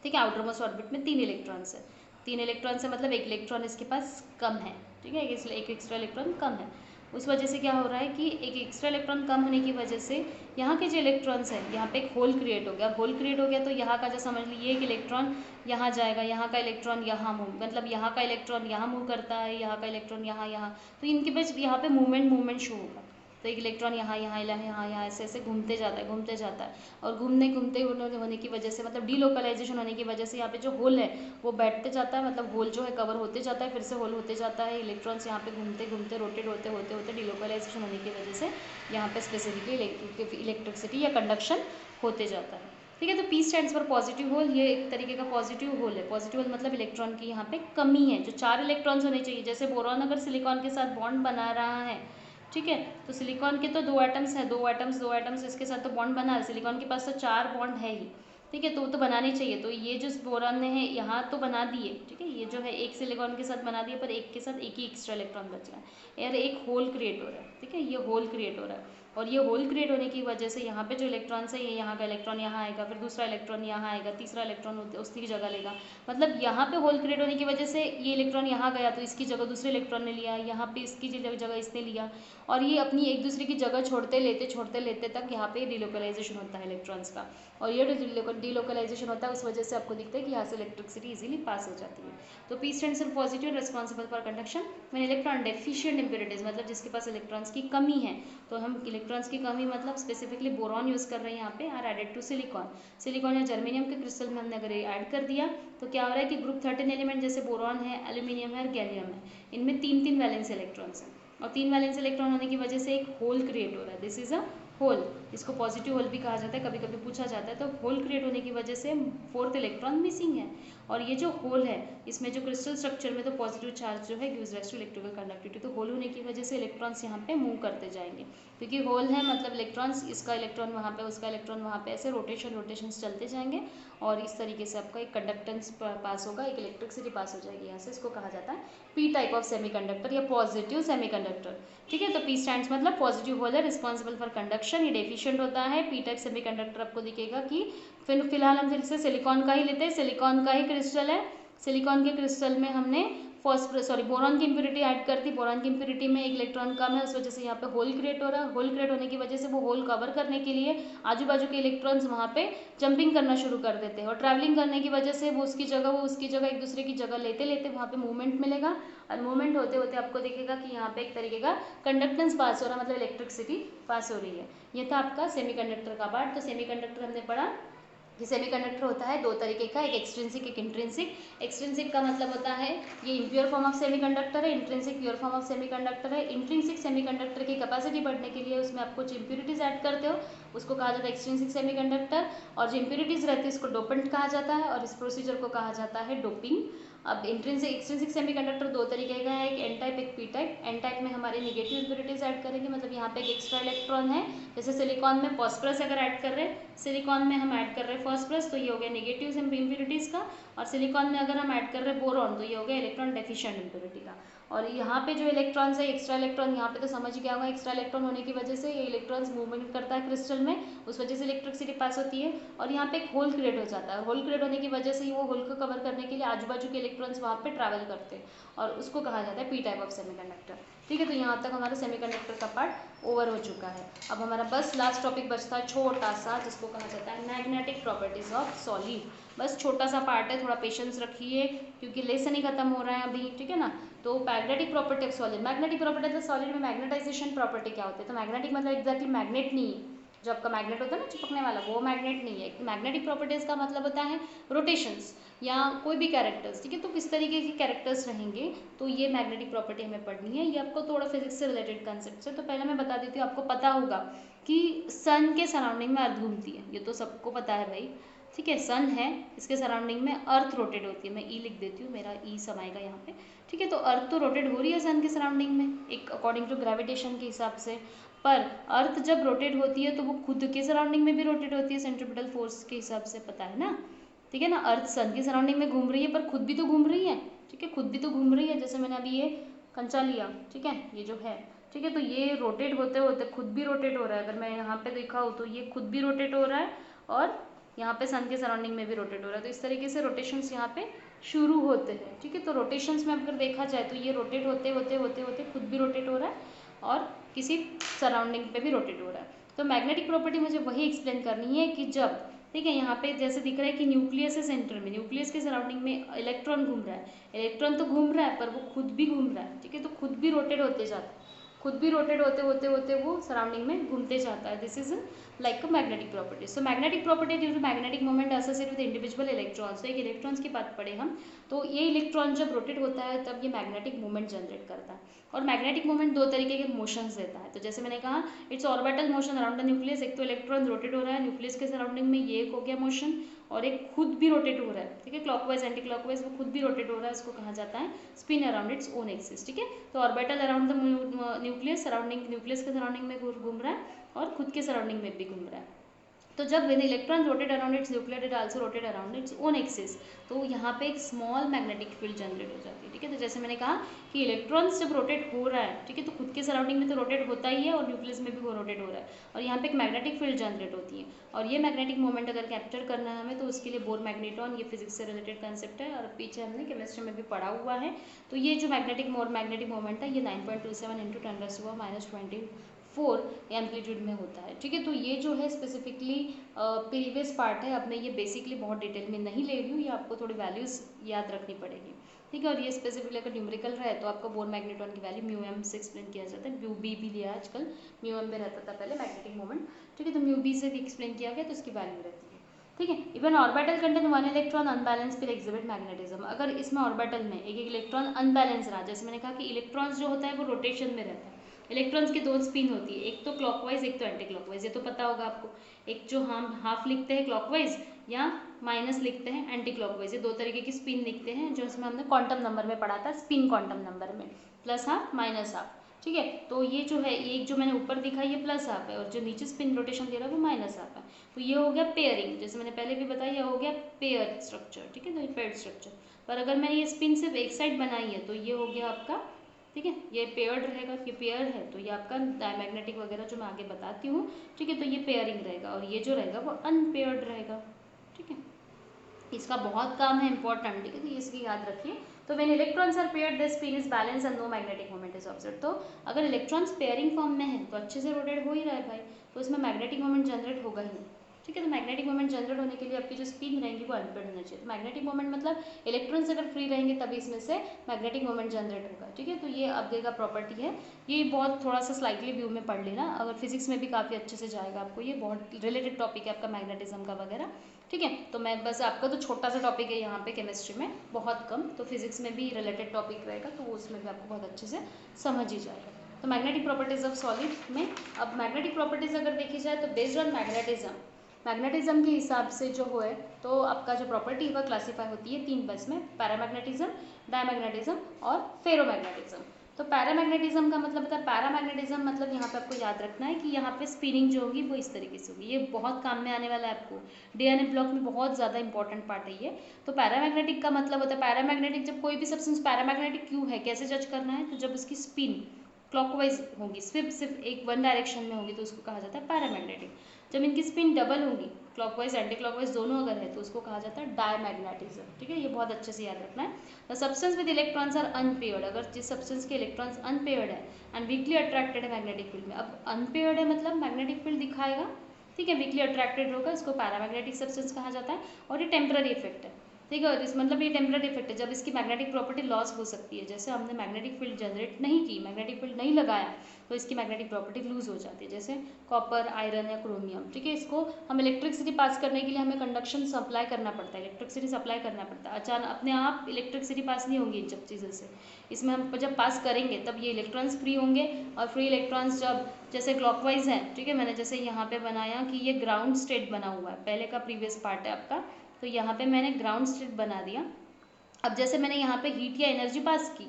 ठीक है, आउटर मोस्ट ऑर्बिट में 3 इलेक्ट्रॉन्स है, 3 इलेक्ट्रॉन्स है मतलब एक इलेक्ट्रॉन इसके पास कम है, ठीक है, इसलिए एक एक्स्ट्रा इलेक्ट्रॉन कम है। उस वजह से क्या हो रहा है कि एक एक्स्ट्रा इलेक्ट्रॉन कम होने की वजह से यहाँ के जो इलेक्ट्रॉन्स हैं, यहाँ पे एक होल क्रिएट हो गया, होल क्रिएट हो गया तो यहाँ का जो समझ लीजिए एक इलेक्ट्रॉन यहाँ जाएगा, यहाँ का इलेक्ट्रॉन यहाँ मूव, मतलब यहाँ का इलेक्ट्रॉन यहाँ मूव करता है, यहाँ का इलेक्ट्रॉन यहाँ, तो इनके बीच यहाँ पे मूवमेंट शो होगा। तो एक इलेक्ट्रॉन यहाँ ऐसे ऐसे घूमते जाता है, और घूमते होने की वजह से, मतलब डीलोकलाइजेशन होने की वजह से यहाँ पे जो होल है वो बैठते जाता है, मतलब होल जो है कवर होते जाता है, फिर से होल होते जाता है, इलेक्ट्रॉन्स यहाँ पे घूमते रोटेट होते डीलोकलाइजेशन होने की वजह से यहाँ पे स्पेसिफिकली इलेक्ट्रिसिटी या कंडक्शन होते जाता है, ठीक है। तो P stands for positive hole, ये एक तरीके का पॉजिटिव होल है। पॉजिटिव होल मतलब इलेक्ट्रॉन की यहाँ पे कमी है, जो 4 इलेक्ट्रॉन्स होने चाहिए, जैसे बोरॉन अगर सिलिकॉन के साथ बॉन्ड बना रहा है, ठीक है, तो सिलिकॉन के तो 2 एटम्स हैं, 2 एटम्स इसके साथ तो बॉन्ड बना है, सिलिकॉन के पास तो 4 बॉन्ड है ही, ठीक है, तो वो तो बनाने चाहिए, तो ये जो बोरॉन ने है यहाँ तो बना दिए, ठीक है, ये जो है एक सिलिकॉन के साथ बना दिए, पर एक के साथ एक ही एक्स्ट्रा इलेक्ट्रॉन बच रहा है, यार एक होल क्रिएट हो रहा है, ठीक है, ये होल क्रिएट हो रहा है, और ये होल क्रिएट होने की वजह से यहाँ पे जो इलेक्ट्रॉन्स है, ये यहाँ का इलेक्ट्रॉन यहाँ आएगा, फिर दूसरा इलेक्ट्रॉन यहाँ आएगा, तीसरा इलेक्ट्रॉन उसकी जगह लेगा, मतलब यहाँ पे होल क्रिएट होने की वजह से ये इलेक्ट्रॉन यहाँ गया तो इसकी जगह दूसरे इलेक्ट्रॉन ने लिया, यहाँ पे इसकी जगह इसने लिया, और ये अपनी एक दूसरे की जगह छोड़ते लेते तक यहाँ पे डिलोकलाइजेशन होता है इलेक्ट्रॉन्स का, और ये डिलोकलाइजेशन होता है, उस वजह से आपको दिखता है कि यहाँ से इलेक्ट्रिसिटी इजीली पास हो जाती है। तो P stands for positive, responsible for conduction when electron deficient impurities, मतलब जिसके पास इलेक्ट्रॉन्स की कमी है, तो हम इलेक्ट्रॉन्स की कमी मतलब स्पेसिफिकली बोरॉन यूज़ कर रहे हैं यहाँ पे, आर एडेड टू सिलिकॉन या जर्मेनियम के क्रिस्टल में हमने अगर ऐड कर दिया तो क्या हो रहा है कि ग्रुप 13 एलिमेंट जैसे बोरॉन है, एल्यूमिनियम है और गैलियम है, इनमें 3 वैलेंस इलेक्ट्रॉन्स हैं, और 3 वैलेंस इलेक्ट्रॉन होने की वजह से एक होल क्रिएट हो रहा है, दिस इज अ होल, इसको पॉजिटिव होल भी कहा जाता है, कभी कभी पूछा जाता है। तो होल क्रिएट होने की वजह से फोर्थ इलेक्ट्रॉन मिसिंग है, और ये जो होल है इसमें जो क्रिस्टल स्ट्रक्चर में तो पॉजिटिव चार्ज जो है gives rise to electrical conductivity. तो होल होने की वजह से इलेक्ट्रॉन्स यहाँ पे मूव करते जाएंगे, क्योंकि होल है मतलब इलेक्ट्रॉन्स, इसका इलेक्ट्रॉन वहाँ पे, उसका इलेक्ट्रॉन वहाँ पे, ऐसे रोटेशंस चलते जाएंगे, और इस तरीके से आपका एक कंडक्टेंस पास होगा, एक इलेक्ट्रिसिटी पास हो जाएगी यहाँ से। इसको कहा जाता है पी टाइप ऑफ सेमीकंडक्टर या पॉजिटिव सेमीकंडक्टर। ठीक है, तो पी स्टैंड्स मतलब पॉजिटिव होल है, रिस्पॉन्सिबल फॉर कंडक्शन, ये डेफिशिएंट होता है। पी टाइप सेमीकंडक्टर आपको दिखेगा कि फिलहाल हम फिर से सिलिकॉन का ही लेते हैं, सिलिकॉन का ही क्रिस्टल है। सिलिकॉन के क्रिस्टल में हमने बोरॉन की इम्प्योरिटी ऐड कर दी, बोरॉन की इम्प्योरिटी में एक इलेक्ट्रॉन कम है, उस वजह से यहाँ पे होल क्रिएट हो रहा है। होल क्रिएट होने की वजह से वो होल कवर करने के लिए आजू बाजू के इलेक्ट्रॉन्स वहाँ पे जंपिंग करना शुरू कर देते हैं, और ट्रैवलिंग करने की वजह से वो उसकी जगह एक दूसरे की जगह लेते लेते वहाँ पे मूवमेंट मिलेगा, और मूवमेंट होते होते आपको दिखेगा कि यहाँ पे एक तरीके का कंडक्टेंस पास हो रहा है, मतलब इलेक्ट्रिसिटी पास हो रही है। ये था आपका सेमीकंडक्टर का पार्ट। तो सेमीकंडक्टर हमने पढ़ा कि सेमीकंडक्टर होता है दो तरीके का, एक एक्सट्रिंसिक एक इंट्रिंसिक। एक्सट्रिंसिक का मतलब होता है ये इम्प्योर फॉर्म ऑफ सेमीकंडक्टर है, intrinsic pure form of semiconductor है। इंट्रिंसिक सेमीकंडक्टर की कैपेसिटी बढ़ने के लिए उसमें आप कुछ इंप्योरिटीज ऐड करते हो, उसको कहा जाता है एक्सट्रिंसिक सेमीकंडक्टर, और जो इंप्योरिटीज रहती है उसको डोपेंट कहा जाता है, और इस प्रोसीजर को कहा जाता है डोपिंग। अब एक्सट्रिंसिक सेमीकंडक्टर दो तरीके का है, एक एन टाइप एक पी टाइप। एन टाइप में हमारे नेगेटिव इंप्योरिटीज ऐड करेंगे, मतलब यहाँ पे एक एक्स्ट्रा इलेक्ट्रॉन है, जैसे सिलिकॉन में फॉस्फरस अगर ऐड कर रहे हैं, सिलिकॉन में हम ऐड कर रहे हैं फॉस्फरस, तो ये हो गया नेगेटिव इंप्योरिटीज का, और सिलिकॉन में अगर हम ऐड कर रहे हैं बोरॉन, तो ये हो गया इलेक्ट्रॉन डेफिशिएंट इंप्योरिटी का। और यहाँ पे जो इलेक्ट्रॉन्स है एक्स्ट्रा इलेक्ट्रॉन, यहाँ पे तो समझ गया होगा, एक्स्ट्रा इलेक्ट्रॉन होने की वजह से ये इलेक्ट्रॉन्स मूवमेंट करता है क्रिस्टल में, उस वजह से इलेक्ट्रिसिटी पास होती है, और यहाँ पे एक होल क्रिएट हो जाता है। होल क्रिएट होने की वजह से वो होल को कवर करने के लिए आजू बाजू के इलेक्ट्रॉन्स वहाँ पे ट्रैवल करते हैं, और उसको कहा जाता है पी टाइप ऑफ सेमीकंडक्टर। ठीक है, तो यहाँ तक हमारा सेमीकंडक्टर का पार्ट ओवर हो चुका है। अब हमारा बस लास्ट टॉपिक बचता है छोटा सा, जिसको कहा जाता है मैग्नेटिक प्रॉपर्टीज ऑफ सॉलिड। बस छोटा सा पार्ट है, थोड़ा पेशेंस रखिए क्योंकि लेसन ही खत्म हो रहा है अभी। ठीक है ना, तो magnetic property of solid, magnetic property of solid में मैग्नेटाइजेशन प्रॉपर्टी क्या होती है? तो मैग्नेटिक मतलब एग्जैक्टली मैग्नेट नहीं है, जो आपका मैग्नेट होता है ना चिपकने वाला, वो मैग्नेट नहीं है। मैग्नेटिक प्रॉपर्टीज का मतलब होता है रोटेशंस या कोई भी कैरेक्टर्स। ठीक है, तो किस तरीके के कैरेक्टर्स रहेंगे, तो ये मैग्नेटिक प्रॉपर्टी हमें पढ़नी है। ये आपको थोड़ा फिजिक्स से रिलेटेड कंसेप्ट है, तो पहले मैं बता देती हूँ, आपको पता होगा कि सन के सराउंडिंग में अर्थ घूमती है, ये तो सबको पता है भाई। ठीक है, सन है, इसके सराउंडिंग में अर्थ रोटेट होती है। मैं ई लिख देती हूँ, मेरा ई समाएगा यहाँ पे। ठीक है, तो अर्थ तो रोटेट हो रही है सन के सराउंडिंग में एक अकॉर्डिंग टू ग्रेविटेशन के हिसाब से, पर अर्थ जब रोटेट होती है तो वो खुद के सराउंडिंग में भी रोटेट होती है सेंट्रीपिटल फोर्स के हिसाब से, पता है ना। ठीक है ना, अर्थ सन की सराउंडिंग में घूम रही है पर खुद भी तो घूम रही है। ठीक है, खुद भी तो घूम रही है, जैसे मैंने अभी ये कंचा लिया, ठीक है, ये जो है, ठीक है, तो ये रोटेट होते होते खुद भी रोटेट हो रहा है। अगर मैं यहाँ पे दिखाऊँ तो ये खुद भी रोटेट हो रहा है, और यहाँ पे सन के सराउंडिंग में भी रोटेट हो रहा है। तो इस तरीके से रोटेशंस यहाँ पे शुरू होते हैं। ठीक है, तो रोटेशंस में अगर देखा जाए तो ये रोटेट होते होते होते होते खुद भी रोटेट हो रहा है, और किसी सराउंडिंग पे भी रोटेट हो रहा है। तो मैग्नेटिक प्रॉपर्टी मुझे वही एक्सप्लेन करनी है कि जब, ठीक है, यहाँ पे जैसे दिख रहा है कि न्यूक्लियस है सेंटर में, न्यूक्लियस के सराउंडिंग में इलेक्ट्रॉन घूम रहा है, इलेक्ट्रॉन तो घूम रहा है पर वो खुद भी घूम रहा है। ठीक है, तो खुद भी रोटेट होते जाता है, खुद भी रोटेट होते होते होते वो सराउंडिंग में घूमते जाता है। This is like a magnetic property. So magnetic property due to magnetic moment associated with individual electrons. तो एक इलेक्ट्रॉन्स की बात पढ़े हम, तो ये इलेक्ट्रॉन जब रोटेट होता है तब ये मैग्नेटिक मोमेंट जनरेट करता है, और मैग्नेटिक मोमेंट दो तरीके के मोशंस देता है। तो जैसे मैंने कहा it's orbital motion around the nucleus, एक तो इलेक्ट्रॉन रोटेट हो रहा है न्यूक्लियस के सराउंडिंग में, ये एक हो गया मोशन, और एक खुद भी रोटेट हो रहा है। ठीक है, क्लॉकवाइज एंटी क्लॉकवाइज वो खुद भी रोटेट हो रहा है, इसको कहा जाता है spin around its own axis. ठीक है, तो orbital around the nucleus, surrounding nucleus के सराउंडिंग में घूम रहा है, और खुद के सराउंडिंग में भी घूम रहा है। तो जब when the electron rotate around its nucleus it also rotate around its own axis, तो यहाँ पे एक स्मॉल मैग्नेटिक फील्ड जनरेट हो जाती है। ठीक है, तो जैसे मैंने कहा कि इलेक्ट्रॉन्स जब रोटेट हो रहा है, ठीक है, तो खुद के सराउंडिंग में तो रोटेट होता ही है, और न्यूक्लियस में भी वो रोटेट हो रहा है, और यहाँ पे एक मैग्नेटिक फील्ड जनरेट होती है। और ये मैग्नेटिक मोमेंट अगर कैप्चर करना है हमें, तो उसके लिए बोर मैग्नेटॉन, ये फिजिक्स से रिलेटेड कंसेप्ट है, और पीछे हमने केमिस्ट्री में भी पढ़ा हुआ है। तो ये जो मैग्नेटिक मोमेंट है ये 9.27 इंटू 10⁻⁻24 एम्पलीट्यूड में होता है। ठीक है, तो ये जो है स्पेसिफिकली प्रीवियस पार्ट है, अब मैं ये बेसिकली बहुत डिटेल में नहीं ले रही हूँ, ये आपको थोड़ी वैल्यूज़ याद रखनी पड़ेगी। ठीक है, और ये स्पेसिफिकली अगर न्यूमेरिकल रहे तो आपको बोर मैग्नेटॉन की वैल्यू म्यू एम से एक्सप्लेन किया जाता है, म्यू बी भी लिया आजकल, म्यू एम में रहता था पहले मैग्नेटिक मोमेंट। ठीक है, तो म्यू बी से भी एक्सप्लेन किया गया, तो इसकी वैल्यू रहती है। ठीक है, even orbital contain one electron unbalance फिर एग्जिबिट मैग्नेटिज्म। अगर इसमें ऑर्बिटल में एक एक इलेक्ट्रॉन अनबैलेंस रहा, जैसे मैंने कहा कि इलेक्ट्रॉन्स जो होता है वो रोटेशन में रहता है, इलेक्ट्रॉन्स की 2 स्पिन होती है, एक तो क्लॉकवाइज एक तो एंटी क्लॉकवाइज, ये तो पता होगा आपको। एक जो हम हाफ लिखते हैं क्लॉकवाइज या माइनस लिखते हैं एंटी क्लॉकवाइज, ये 2 तरीके की स्पिन लिखते हैं जो इसमें हमने क्वांटम नंबर में पढ़ा था, स्पिन क्वांटम नंबर में, प्लस हाफ माइनस हाफ। ठीक है, तो ये जो है एक जो मैंने ऊपर दिखा ये प्लस हाफ है और जो नीचे स्पिन रोटेशन दे रहा है वो माइनस हाफ है। तो ये हो गया पेयरिंग, जैसे मैंने पहले भी बताया, ये हो गया पेयर स्ट्रक्चर। ठीक है, तो ये पेयर्ड स्ट्रक्चर। पर अगर मैंने ये स्पिन सिर्फ एक साइड बनाई है तो ये हो गया आपका, ठीक है, ये पेयर्ड रहेगा, ये पेयर है तो ये आपका डायमैग्नेटिक वगैरह जो मैं आगे बताती हूँ। ठीक है, तो ये पेयरिंग रहेगा और ये जो रहेगा वो अनपेयर्ड रहेगा। ठीक है, इसका बहुत काम है इंपॉर्टेंट। ठीक है, तो ये इसकी याद रखिए। तो when electrons are paired the spin is balance and no magnetic moment is observe. तो अगर इलेक्ट्रॉन्स पेयरिंग फॉर्म में है तो अच्छे से रोटेट हो ही रहा है भाई, तो इसमें मैग्नेटिक मोमेंट जनरेट होगा ही नहीं। ठीक है, तो मैग्नेटिक मोमेंट जनरेट होने के लिए आपकी जो स्पिन रहेंगी वो अनपेयर्ड होना चाहिए। तो मैग्नेटिक मोमेंट मतलब इलेक्ट्रॉन्स अगर फ्री रहेंगे तभी इसमें से मैग्नेटिक मोमेंट जनरेट होगा। ठीक है, तो ये आगे का प्रॉपर्टी है, ये बहुत थोड़ा सा स्लाइटली व्यू में पढ़ लेना, अगर फिजिक्स में भी काफ़ी अच्छे से जाएगा आपको, ये बहुत रिलेटेड टॉपिक है आपका मैग्नेटिज्म का वगैरह। ठीक है, तो मैं बस आपका तो छोटा सा टॉपिक है यहाँ पे केमिस्ट्री में, बहुत कम, तो फिजिक्स में भी रिलेटेड टॉपिक रहेगा तो उसमें भी आपको बहुत अच्छे से समझ ही जाएगा। तो मैग्नेटिक प्रॉपर्टीज ऑफ सॉलिड में अब मैग्नेटिक प्रॉपर्टीज अगर देखी जाए तो बेस्ड ऑन मैग्नेटिज्म के हिसाब से जो है तो आपका जो प्रॉपर्टी है वह क्लासीफाई होती है 3 बस में, पैरामैग्नेटिज्म, डायमैग्नेटिज्म और फेरोमैग्नेटिज्म। तो पैरामैग्नेटिज्म का मतलब होता है, पैरामैग्नेटिज्म मतलब यहाँ पे आपको याद रखना है कि यहाँ पे स्पिनिंग जो होगी वो इस तरीके से होगी, ये बहुत काम में आने वाला है आपको, डीएनए ब्लॉक में बहुत ज़्यादा इंपॉर्टेंट पार्ट है ये। तो पैरामैग्नेटिक का मतलब होता है, पैरामैग्नेटिक जब कोई भी सब्सटेंस पैरामैग्नेटिक क्यों है, कैसे जज करना है, तो जब उसकी स्पिन क्लॉकवाइज होगी, सिर्फ एक वन डायरेक्शन में होगी तो उसको कहा जाता है पैरामैग्नेटिक। जब इनकी स्पिन डबल होगी, क्लॉकवाइज एंटी क्लॉकवाइज दोनों अगर है तो उसको कहा जाता है डायमैग्नेटिज्म। ठीक है, ये बहुत अच्छे से याद रखना है। The substance with electrons are unpaired, अगर जिस सब्सटेंस के इलेक्ट्रॉन्स अनपेयर्ड है एंड वीकली अट्रैक्टेड है मैग्नेटिक फील्ड में, अब अनपेयर्ड है मतलब मैग्नेटिक फील्ड दिखाएगा, ठीक है, वीकली अट्रैक्टेड होगा, इसको पैरामैग्नेटिक सब्सटेंस कहा जाता है और ये टेम्पररी इफेक्ट है। ठीक है, और इस मतलब ये टेम्पररी इफेक्ट है, जब इसकी मैग्नेटिक प्रॉपर्टी लॉस हो सकती है, जैसे हमने मैग्नेटिक फील्ड जनरेट नहीं की, मैग्नेटिक फील्ड नहीं लगाया तो इसकी मैग्नेटिक प्रॉपर्टी लूज हो जाती है, जैसे कॉपर, आयरन या क्रोमियम। ठीक है, इसको हम इलेक्ट्रिसिटी पास करने के लिए हमें कंडक्शन सप्लाई करना पड़ता है, इलेक्ट्रिसिटी सप्लाई करना पड़ता है, अचानक अपने आप इलेक्ट्रिसिटी पास नहीं होंगी इन सब चीज़ों से, इसमें हम जब पास करेंगे तब ये इलेक्ट्रॉन्स फ्री होंगे, और फ्री इलेक्ट्रॉन्स जब जैसे क्लॉकवाइज है, ठीक है, मैंने जैसे यहाँ पे बनाया कि ये ग्राउंड स्टेट बना हुआ है, पहले का प्रीवियस पार्ट है आपका, तो यहाँ पे मैंने ग्राउंड स्टेट बना दिया। अब जैसे मैंने यहाँ पे हीट या एनर्जी पास की,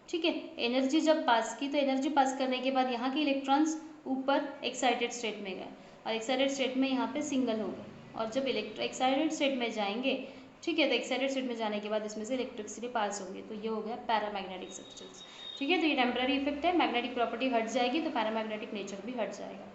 ठीक है, एनर्जी जब पास की तो एनर्जी पास करने के बाद यहाँ के इलेक्ट्रॉन्स ऊपर एक्साइटेड स्टेट में गए और एक्साइटेड स्टेट में यहाँ पे सिंगल हो गए, और जब एक्साइटेड स्टेट में जाएंगे, ठीक है, तो एक्साइटेड स्टेट में जाने के बाद इसमें से इलेक्ट्रिसिटी पास होगी, तो ये हो गया पैरामैग्नेटिक सब्सटेंस। ठीक है, तो ये टेम्पररी इफेक्ट है, मैग्नेटिक प्रॉपर्टी हट जाएगी तो पैरामैग्नेटिक नेचर भी हट जाएगा।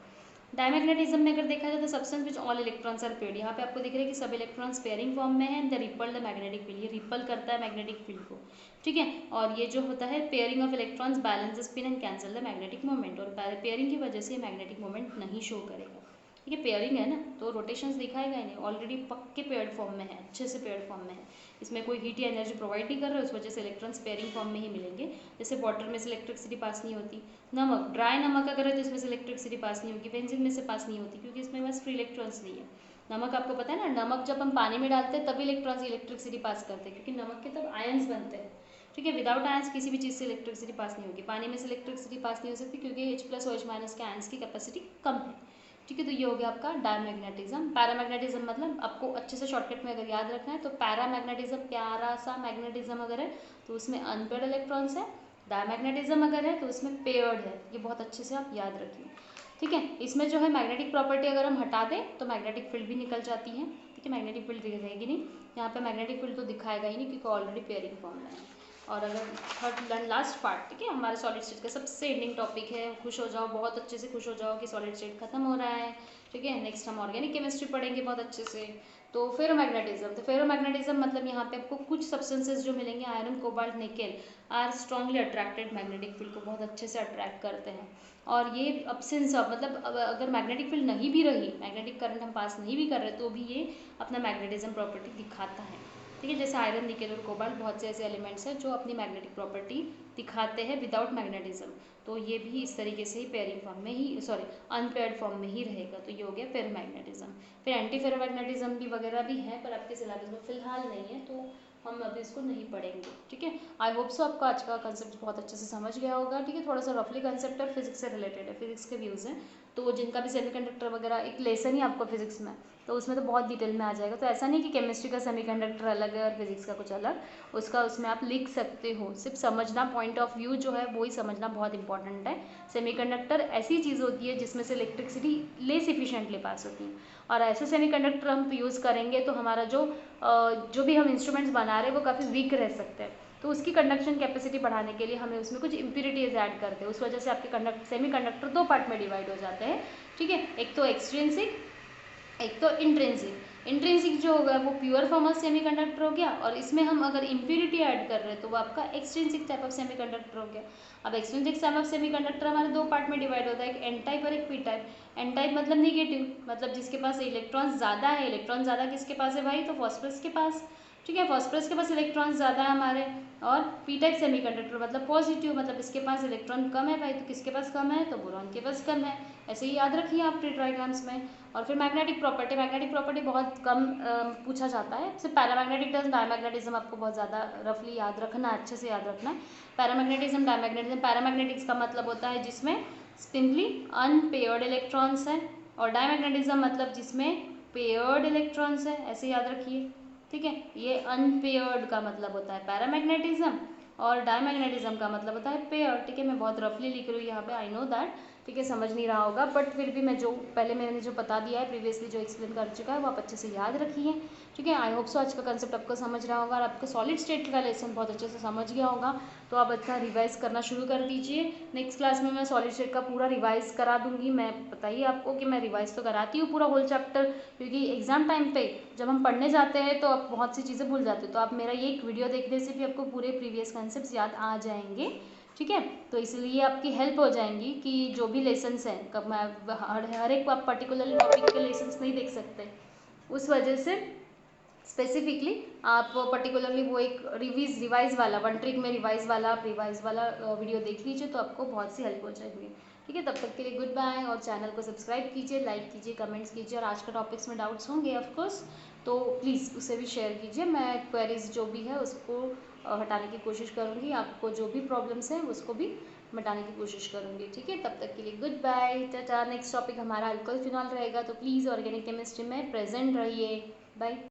डायमैग्नेटिज्म में अगर देखा जाए तो substance which all electrons are paired, यहाँ पे आपको दिख रहा है कि सब इलेक्ट्रॉन्स पेयरिंग फॉर्म में है, the ripple the magnetic field, ये रिपल करता है मैग्नेटिक फील्ड को। ठीक है, और ये जो होता है pairing of electrons balance the spin and cancel the magnetic moment, और पेयरिंग की वजह से मैग्नेटिक मोमेंट नहीं शो करेगा। ठीक है, पेयरिंग है ना तो रोटेशंस दिखाएगा ही नहीं, ऑलरेडी पक्के पेयर्ड फॉर्म में है, अच्छे से पेयर्ड फॉर्म में है, इसमें कोई हीट या एनर्जी प्रोवाइड नहीं कर रहा है, उस वजह से इलेक्ट्रॉन्स पेयरिंग फॉर्म में ही मिलेंगे। जैसे वाटर में से इलेक्ट्रिसिटी पास नहीं होती, नमक, ड्राई नमक अगर है तो इसमें से इलेक्ट्रिसिटी पास नहीं होगी, बेंजीन में से पास नहीं होती क्योंकि इसमें बस फ्री इलेक्ट्रॉन्स नहीं है। नमक आपको पता है ना, नमक जब हम पानी में डालते हैं तभी इलेक्ट्रॉन्स इलेक्ट्रिसिटी पास करते हैं, क्योंकि नमक के तब आयंस बनते हैं। ठीक है, विदाउट आयंस किसी भी चीज़ से इलेक्ट्रिसिटी पास नहीं होगी, पानी में से इलेक्ट्रिसिटी पास नहीं हो सकती क्योंकि H+ और H- के आयंस की कैपेसिटी कम है। ठीक है, तो ये हो गया आपका डायमैग्नेटिज्म। पैरामैग्नेटिज्म मतलब आपको अच्छे से शॉर्टकट में अगर याद रखना है तो पैरामैग्नेटिज्म प्यारा सा मैग्नेटिज्म अगर है तो उसमें अनपेयर्ड इलेक्ट्रॉन्स है, डायमैग्नेटिज्म अगर है तो उसमें पेयर्ड है, ये बहुत अच्छे से आप याद रखिए। ठीक है, इसमें जो है मैग्नेटिक प्रॉपर्टी अगर हम हटा दें तो मैग्नेटिक फील्ड भी निकल जाती है। ठीक है, मैग्नेटिक फील्ड रहेगी नहीं, यहाँ पे मैग्नेटिक फील्ड तो दिखाएगा ही नहीं क्योंकि ऑलरेडी पेयरिंग फॉर्म में है। और अगर थर्ड एंड लास्ट पार्ट, ठीक है, हमारे सॉलिड स्टेट का सबसे एंडिंग टॉपिक है, खुश हो जाओ, बहुत अच्छे से खुश हो जाओ कि सॉलिड स्टेट खत्म हो रहा है। ठीक है, नेक्स्ट हम ऑर्गेनिक केमिस्ट्री पढ़ेंगे बहुत अच्छे से। तो फेरोमैग्नेटिज्म, तो फेरोमैग्नेटिज्म मतलब यहाँ पे आपको कुछ सब्सटेंसेस जो मिलेंगे, iron, cobalt, nickel, are strongly attracted, magnetic field को बहुत अच्छे से अट्रैक्ट करते हैं। और ये अब्सेंस ऑफ मतलब अगर मैग्नेटिक फील्ड नहीं भी रही, मैग्नेटिक करंट हम पास नहीं भी कर रहे तो भी ये अपना मैग्नेटिज्म प्रॉपर्टी दिखाता है। ठीक है, जैसे आयरन, निकेल और कोबाल्ट बहुत से ऐसे एलिमेंट्स हैं जो अपनी मैग्नेटिक प्रॉपर्टी दिखाते हैं विदाउट मैग्नेटिज्म, तो ये भी इस तरीके से ही पेयरिंग फॉर्म में ही अनपेयर्ड फॉर्म में ही रहेगा, तो ये हो गया फेरोमैग्नेटिज्म। फिर एंटी फेरोमैग्नेटिज्म भी वगैरह भी है पर आपके सिलेबस में फिलहाल नहीं है, तो हम अभी इसको नहीं पढ़ेंगे, ठीक है। आई होप सो आपको आज का कंसेप्ट बहुत अच्छे से समझ गया होगा, ठीक है। थोड़ा सा रफली कंसेप्ट है, फिजिक्स से रिलेटेड है, फिजिक्स के व्यूज़ हैं। तो जिनका भी सेमीकंडक्टर वगैरह एक लेसन ही आपको फिजिक्स में, तो उसमें तो बहुत डिटेल में आ जाएगा। तो ऐसा नहीं कि केमिस्ट्री का सेमीकंडक्टर अलग है और फिजिक्स का कुछ अलग, उसका उसमें आप लिख सकते हो। सिर्फ समझना, पॉइंट ऑफ व्यू जो है वो ही समझना बहुत इंपॉर्टेंट है। सेमीकंडक्टर ऐसी चीज़ होती है जिसमें से इलेक्ट्रिसिटी लेस इफिशिएंटली पास होती है, और ऐसे सेमीकंडक्टर हम यूज़ करेंगे तो हमारा जो भी हम इंस्ट्रूमेंट्स बना रहे हैं वो काफ़ी वीक रह सकते हैं। तो उसकी कंडक्शन कैपेसिटी बढ़ाने के लिए हमें उसमें कुछ इम्प्योरिटीज ऐड करते हैं। उस वजह से आपके सेमीकंडक्टर दो पार्ट में डिवाइड हो जाते हैं, ठीक है। एक तो एक्सट्रिंसिक, एक तो इंट्रिंसिक। इंट्रिंसिक जो होगा वो प्योर फॉर्म ऑफ सेमीकंडक्टर हो गया, और इसमें हम अगर इम्प्योरिटी ऐड कर रहे हैं तो वो आपका एक्सट्रिंसिक टाइप ऑफ सेमीकंडक्टर हो गया। अब एक्सट्रिंसिक टाइप ऑफ सेमीकंडक्टर हमारे दो पार्ट में डिवाइड होता है, एक एन टाइप और एक पी टाइप। एन टाइप मतलब निगेटिव, मतलब जिसके पास इलेक्ट्रॉन ज़्यादा है। इलेक्ट्रॉन ज़्यादा किसके पास है भाई? तो फॉस्फरस के पास, ठीक है। फॉस्फरस के पास इलेक्ट्रॉन ज़्यादा है हमारे। और पी टाइप सेमीकंडक्टर मतलब पॉजिटिव, मतलब इसके पास इलेक्ट्रॉन कम है भाई, तो किसके पास कम है? तो बोरॉन के पास कम है। ऐसे ही याद रखिए आप डायग्राम्स में। और फिर मैग्नेटिक प्रॉपर्टी बहुत कम पूछा जाता है। सिर्फ पैरामैग्नेटिज्म, डायमैग्नेटिज्म आपको बहुत ज़्यादा रफली याद रखना, अच्छे से याद रखना है। पैरामैग्नेटिज्म, डायमैग्नेटिज्म, पैरामैग्नेटिक्स का मतलब होता है जिसमें सिंपली अनपेयर्ड इलेक्ट्रॉन्स हैं, और डायमैग्नेटिज्म मतलब जिसमें पेयर्ड इलेक्ट्रॉन्स हैं। ऐसे याद रखिए, ठीक है। ये अनपेयर्ड का मतलब होता है पैरामैग्नेटिज्म, और डायमैग्नेटिज्म का मतलब होता है पेयर, ठीक है। मैं बहुत रफली लिख रही हूँ यहाँ पे, आई नो दैट, ठीक है, समझ नहीं रहा होगा, बट फिर भी मैं जो पहले मैंने जो बता दिया है, प्रीवियसली जो एक्सप्लेन कर चुका है, वो आप अच्छे से याद रखिए, ठीक है। आई होप सो आज का कंसेप्ट आपको समझ रहा होगा, और आपको सॉलिड स्टेट का लेसन बहुत अच्छे से समझ गया होगा। तो आप अच्छा रिवाइज करना शुरू कर दीजिए। नेक्स्ट क्लास में मैं सॉलिड स्टेट का पूरा रिवाइज करा दूंगी। मैं बताइए आपको कि मैं रिवाइज तो कराती हूँ पूरा होल चैप्टर, क्योंकि एग्जाम टाइम पे जब हम पढ़ने जाते हैं तो आप बहुत सी चीज़ें भूल जाते हो। तो आप मेरा ये एक वीडियो देखने से भी आपको पूरे प्रीवियस कंसेप्ट याद आ जाएंगे, ठीक है। तो इसलिए आपकी हेल्प हो जाएंगी कि जो भी लेसन्स हैं, कब मैं हर एक आप पर्टिकुलर टॉपिक के लेसन्स नहीं देख सकते, उस वजह से स्पेसिफिकली आप पर्टिकुलरली वो एक रिवाइज वाला, वन ट्रिक में रिवाइज वाला वीडियो देख लीजिए, तो आपको बहुत सी हेल्प हो जाएगी, ठीक है। तब तक के लिए गुड बाय, और चैनल को सब्सक्राइब कीजिए, लाइक कीजिए, कमेंट्स कीजिए, और आज का टॉपिक्स में डाउट्स होंगे ऑफकोर्स, तो प्लीज़ उसे भी शेयर कीजिए। मैं क्वेरीज जो भी है उसको हटाने की कोशिश करूँगी, आपको जो भी प्रॉब्लम्स हैं उसको भी मिटाने की कोशिश करूँगी, ठीक है। तब तक के लिए good bye, tata. Next topic हमारा अल्कोहल फिनॉल रहेगा, तो प्लीज़ ऑर्गेनिक केमिस्ट्री में प्रेजेंट रहिए। बाय।